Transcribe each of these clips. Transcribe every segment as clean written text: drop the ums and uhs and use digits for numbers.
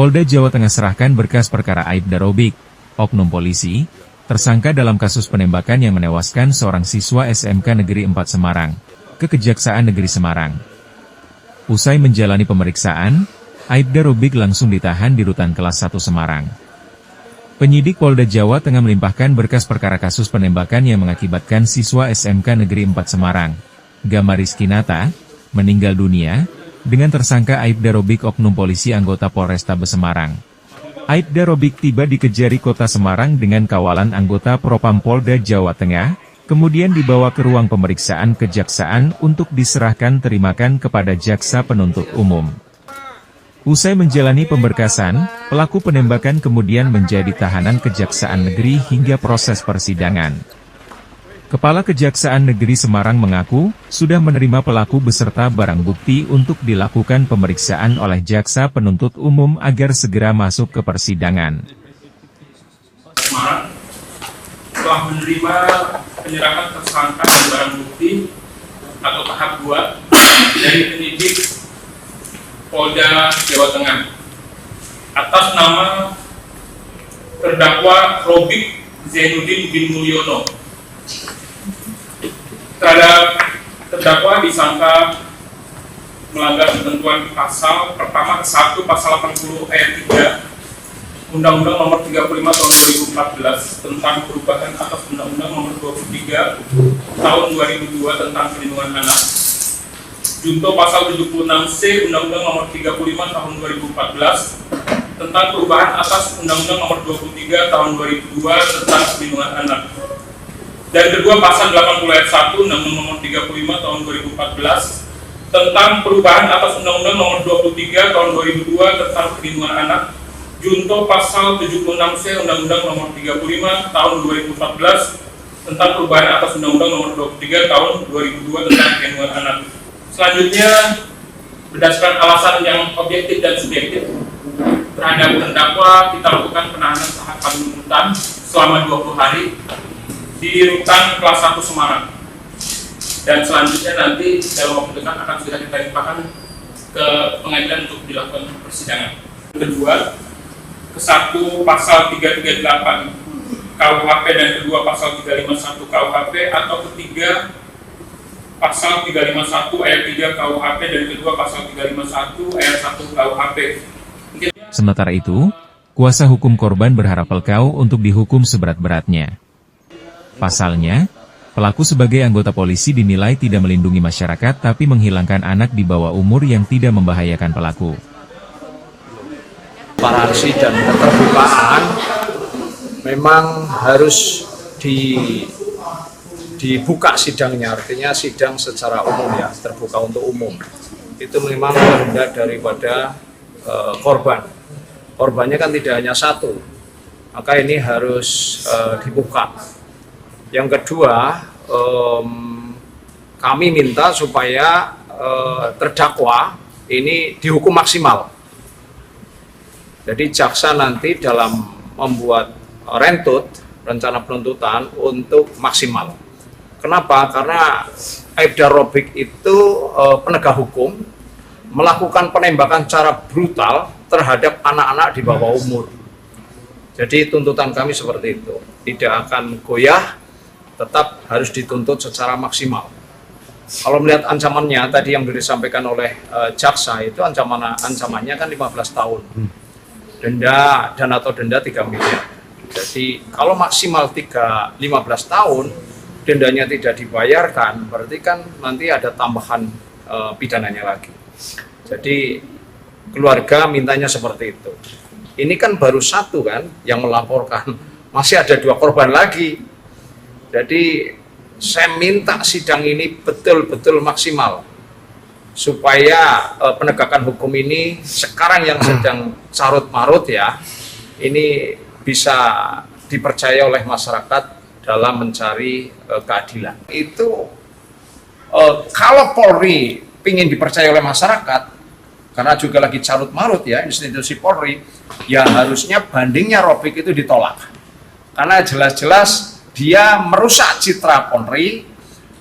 Polda Jawa Tengah serahkan berkas perkara Aibda Robik, oknum polisi, tersangka dalam kasus penembakan yang menewaskan seorang siswa SMK Negeri 4 Semarang, ke Kejaksaan Negeri Semarang. Usai menjalani pemeriksaan, Aibda Robik langsung ditahan di Rutan Kelas 1 Semarang. Penyidik Polda Jawa Tengah melimpahkan berkas perkara kasus penembakan yang mengakibatkan siswa SMK Negeri 4 Semarang, Gama Rizky Nata, meninggal dunia, dengan tersangka Aibda Robik oknum polisi anggota Polrestabes Semarang. Aibda Robik tiba di Kejari Kota Semarang dengan kawalan anggota Propam Polda Jawa Tengah, kemudian dibawa ke ruang pemeriksaan kejaksaan untuk diserahkan terimakan kepada jaksa penuntut umum. Usai menjalani pemberkasan, pelaku penembakan kemudian menjadi tahanan Kejaksaan Negeri hingga proses persidangan. Kepala Kejaksaan Negeri Semarang mengaku, sudah menerima pelaku beserta barang bukti untuk dilakukan pemeriksaan oleh jaksa penuntut umum agar segera masuk ke persidangan. Semarang telah menerima penyerahan tersangka dan barang bukti atau tahap 2 dari penyidik Polda Jawa Tengah atas nama terdakwa Robik Zainuddin bin Mulyono. Terhadap terdakwa disangka melanggar ketentuan pasal pertama ke-1 pasal 80 ayat 3 Undang-Undang Nomor 35 Tahun 2014 tentang perubahan atas Undang-Undang Nomor 23 Tahun 2002 tentang Perlindungan Anak, junto pasal 76C Undang-Undang Nomor 35 Tahun 2014 tentang perubahan atas Undang-Undang Nomor 23 Tahun 2002 tentang Perlindungan Anak. Dan kedua pasal 80 ayat 1 Undang-Undang Nomor 35 Tahun 2014 tentang perubahan atas Undang-Undang Nomor 23 Tahun 2002 tentang Perlindungan Anak, junto pasal 76C Undang-Undang Nomor 35 Tahun 2014 tentang perubahan atas Undang-Undang Nomor 23 Tahun 2002 tentang Perlindungan Anak. Selanjutnya, berdasarkan alasan yang objektif dan subjektif terhadap terdakwa, kita lakukan penahanan tahapan penuntutan selama 20 hari di Rutan Kelas 1 Semarang. Dan selanjutnya nanti dalam waktu dekat akan sudah kita limpahkan ke pengadilan untuk dilakukan persidangan. Kedua, ke-1 pasal 338 KUHP dan kedua pasal 351 KUHP, atau ketiga pasal 351 ayat 3 KUHP dan kedua pasal 351 ayat 1 KUHP. Sementara itu, kuasa hukum korban berharap Pelkau untuk dihukum seberat-beratnya. Pasalnya, pelaku sebagai anggota polisi dinilai tidak melindungi masyarakat tapi menghilangkan anak di bawah umur yang tidak membahayakan pelaku. Transparansi dan keterbukaan memang harus dibuka sidangnya, artinya sidang secara umum ya, terbuka untuk umum. Itu memang kehendak daripada korban. Korbannya kan tidak hanya satu, maka ini harus dibuka. Yang kedua, kami minta supaya terdakwa ini dihukum maksimal. Jadi jaksa nanti dalam membuat rentut, rencana penuntutan untuk maksimal. Kenapa? Karena Aibda Robik itu penegak hukum, melakukan penembakan secara brutal terhadap anak-anak di bawah umur. Jadi tuntutan kami seperti itu, tidak akan goyah, tetap harus dituntut secara maksimal. Kalau melihat ancamannya tadi yang disampaikan oleh jaksa, itu ancamannya kan 15 tahun. Denda atau denda 3 miliar. Jadi kalau maksimal 15 tahun, dendanya tidak dibayarkan, berarti kan nanti ada tambahan pidananya lagi. Jadi keluarga mintanya seperti itu. Ini kan baru satu kan yang melaporkan, masih ada 2 korban lagi. Jadi saya minta sidang ini betul-betul maksimal supaya penegakan hukum ini sekarang yang sedang carut-marut ya, ini bisa dipercaya oleh masyarakat dalam mencari keadilan. Itu kalau Polri ingin dipercaya oleh masyarakat, karena juga lagi carut-marut ya institusi Polri, ya harusnya bandingnya Robik itu ditolak. Karena jelas-jelas dia merusak citra Polri,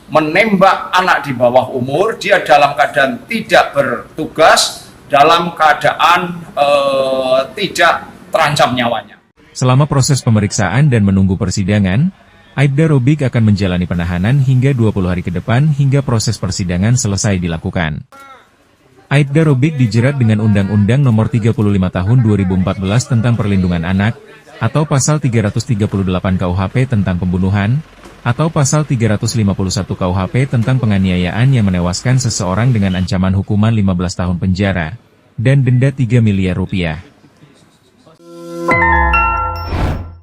menembak anak di bawah umur, dia dalam keadaan tidak bertugas, dalam keadaan tidak terancam nyawanya. Selama proses pemeriksaan dan menunggu persidangan, Aibda Robik akan menjalani penahanan hingga 20 hari ke depan hingga proses persidangan selesai dilakukan. Aibda Robik dijerat dengan Undang-Undang Nomor 35 Tahun 2014 tentang Perlindungan Anak, atau Pasal 338 KUHP tentang pembunuhan, atau Pasal 351 KUHP tentang penganiayaan yang menewaskan seseorang dengan ancaman hukuman 15 tahun penjara, dan denda 3 miliar rupiah.